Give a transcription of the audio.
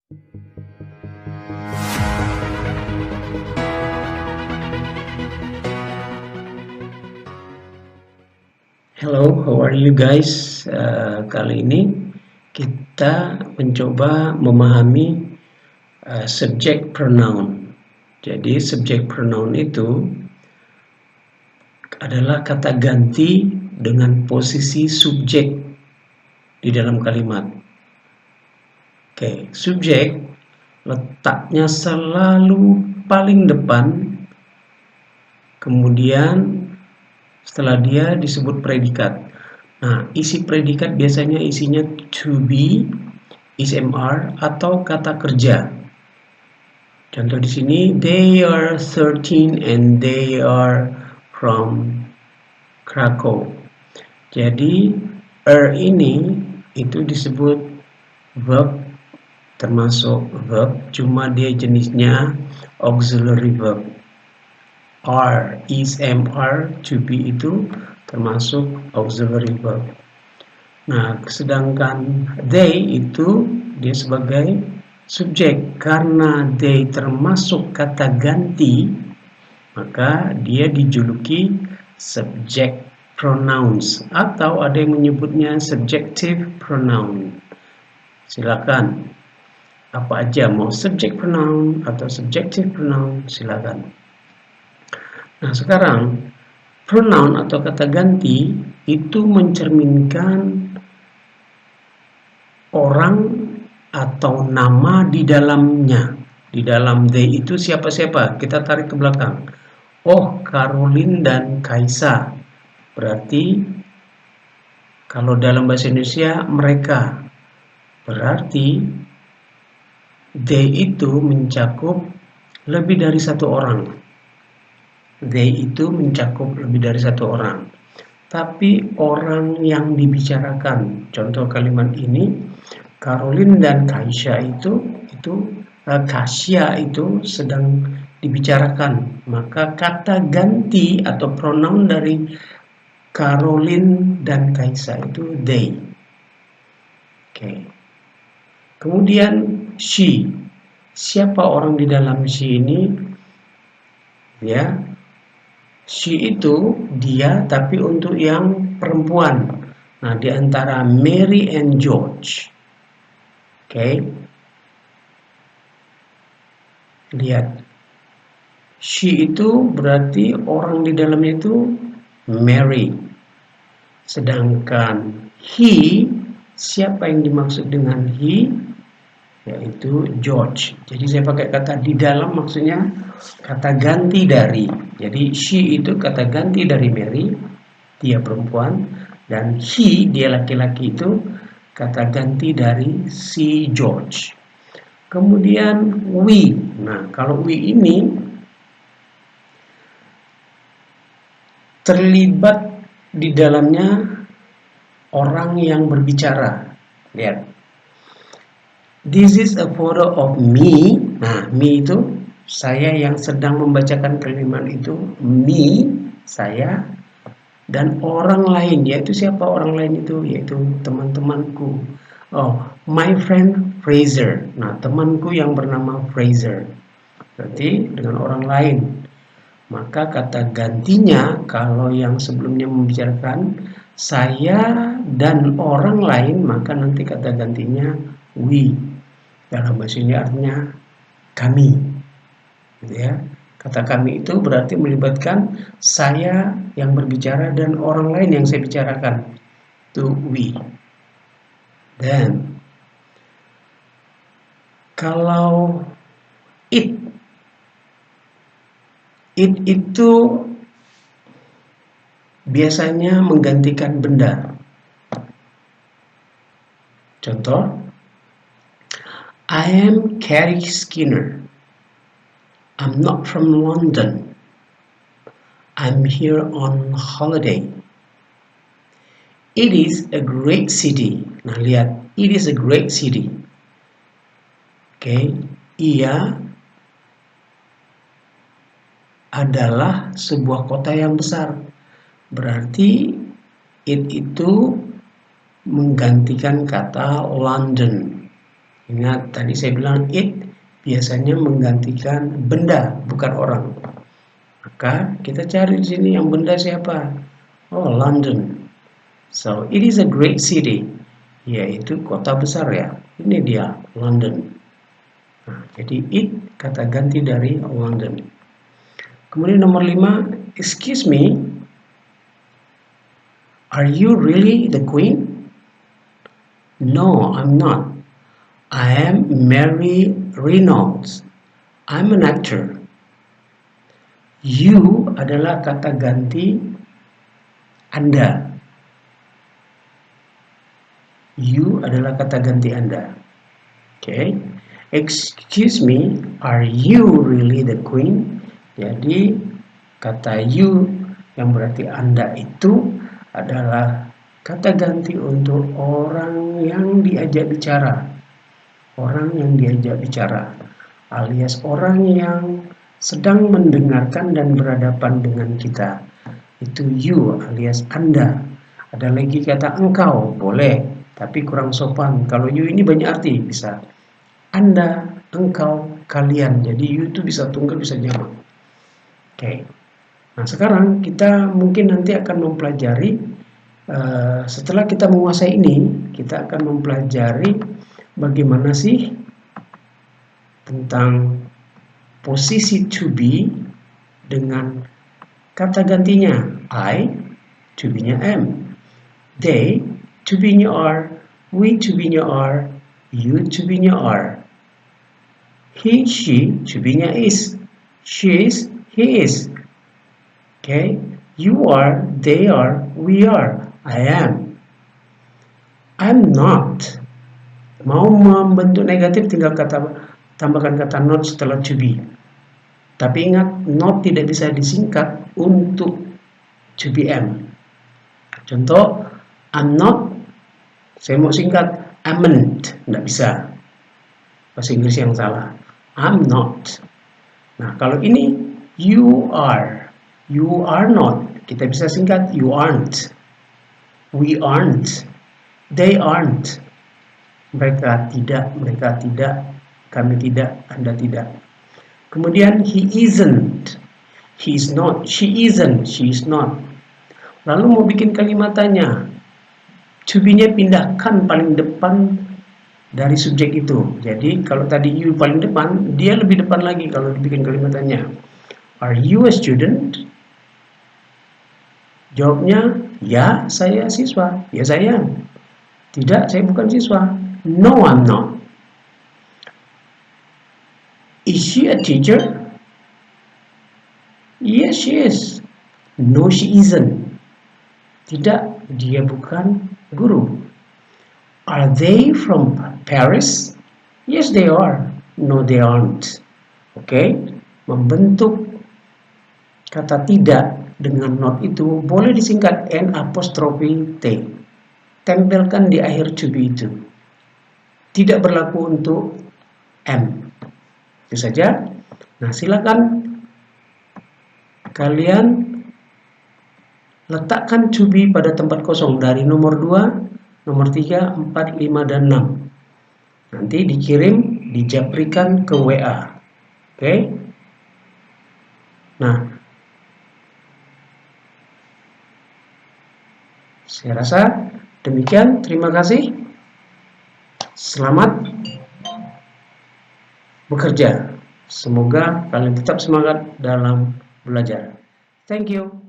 Hello, how are you guys? Kali ini kita mencoba memahami subject pronoun. Jadi subject pronoun itu adalah kata ganti dengan posisi subjek di dalam kalimat. Oke, subjek letaknya selalu paling depan, kemudian setelah dia disebut predikat. Nah, isi predikat biasanya isinya to be, is MR, atau kata kerja. Contoh di sini, they are 13 and they are from Krakow. Jadi, ini itu disebut verb, termasuk verb, cuma dia jenisnya auxiliary verb. Is MR, to be itu termasuk auxiliary verb. Nah, sedangkan they itu dia sebagai subjek. Karena they termasuk kata ganti, maka dia dijuluki subject pronouns, atau ada yang menyebutnya subjective pronoun. Silakan, apa aja, mau subject pronoun atau subjective pronoun, silakan. Nah, sekarang pronoun atau kata ganti itu mencerminkan orang atau nama di dalamnya. Di dalam they itu siapa-siapa? Kita tarik ke belakang. Oh, Caroline dan Kaisa. Berarti kalau dalam bahasa Indonesia mereka. Berarti they itu mencakup lebih dari satu orang. They itu mencakup lebih dari satu orang. Tapi orang yang dibicarakan, contoh kalimat ini, Caroline dan Kasia itu Kasia itu sedang dibicarakan. Maka kata ganti atau pronoun dari Caroline dan Kaisa itu they. Oke. Kemudian she. Siapa orang di dalam she ini? Ya. She itu dia, tapi untuk yang perempuan. Nah, di antara Mary and George. Oke. Lihat. She itu berarti orang di dalamnya itu Mary. Sedangkan he, siapa yang dimaksud dengan he? Yaitu George. Jadi saya pakai kata di dalam, maksudnya kata ganti dari. Jadi she itu kata ganti dari Mary, dia perempuan, dan he, dia laki-laki, itu kata ganti dari si George. Kemudian we. Nah, kalau we ini terlibat di dalamnya orang yang berbicara. Lihat. This is a photo of me. Nah, me itu saya yang sedang membacakan kalimat itu. Me, saya, dan orang lain. Yaitu siapa orang lain itu? Yaitu teman-temanku. Oh, my friend Fraser. Nah, temanku yang bernama Fraser. Berarti dengan orang lain. Maka kata gantinya, kalau yang sebelumnya membicarakan saya dan orang lain, maka nanti kata gantinya we. Dalam bahasa ini artinya kami, gitu ya. Kata kami itu berarti melibatkan saya yang berbicara dan orang lain yang saya bicarakan, itu we. Dan kalau it itu biasanya menggantikan benda. Contoh, I am Carrie Skinner. I'm not from London. I'm here on holiday. It is a great city. Nah, lihat, it is a great city. Oke, ia adalah sebuah kota yang besar. Berarti it itu menggantikan kata London. Ingat tadi saya bilang it biasanya menggantikan benda, bukan orang. Maka kita cari di sini yang benda siapa? Oh, London. So, it is a great city. Yaitu kota besar ya. Ini dia, London. Nah, jadi it kata ganti dari London. Kemudian nomor 5, excuse me, are you really the queen? No, I'm not. I am Mary Reynolds. I'm an actor. You adalah kata ganti Anda. You adalah kata ganti Anda. Okay. Excuse me, are you really the queen? Jadi kata you yang berarti Anda itu adalah kata ganti untuk orang yang diajak bicara. Orang yang diajak bicara alias orang yang sedang mendengarkan dan berhadapan dengan kita. Itu you alias Anda. Ada lagi kata engkau, boleh, tapi kurang sopan. Kalau you ini banyak arti, bisa Anda, engkau, kalian. Jadi you itu bisa tunggal, bisa jamak. Oke. Nah, sekarang kita mungkin nanti akan mempelajari setelah kita menguasai ini, kita akan mempelajari bagaimana sih tentang posisi to be dengan kata gantinya I, to be-nya am, they, to be-nya are, we, to be-nya are, you, to be-nya are, he, she, to be-nya is, she is, he is. Okay, you are, they are, we are, I am. I'm not. Mau membentuk negatif tinggal tambahkan kata not setelah to be. Tapi ingat, not tidak bisa disingkat untuk to be am. Contoh, I'm not, saya mau singkat amn't, tidak bisa. Bahasa Inggris yang salah. I'm not. Nah, kalau ini you are not. Kita bisa singkat you aren't, we aren't, they aren't. Mereka tidak, kami tidak, Anda tidak. Kemudian he isn't, he is not, she isn't, she is not. Lalu mau bikin kalimat tanya, to be-nya pindahkan paling depan dari subjek itu. Jadi kalau tadi you paling depan, dia lebih depan lagi kalau dibikin kalimat tanya. Are you a student? Jawabnya, ya saya siswa. Ya saya. Tidak, saya bukan siswa. No, I'm not. Is she a teacher? Yes, she is. No, she isn't. Tidak, dia bukan guru. Are they from Paris? Yes, they are. No, they aren't. Oke, membentuk kata tidak dengan not itu boleh disingkat N apostrofi T. Tempelkan di akhir to be itu. Tidak berlaku untuk M. Itu saja. Nah, silakan kalian letakkan to be pada tempat kosong dari nomor 2, nomor 3, 4, 5, dan 6. Nanti dikirim, dijaprikan ke WA. Oke? Nah, saya rasa demikian. Terima kasih. Selamat bekerja. Semoga kalian tetap semangat dalam belajar. Thank you.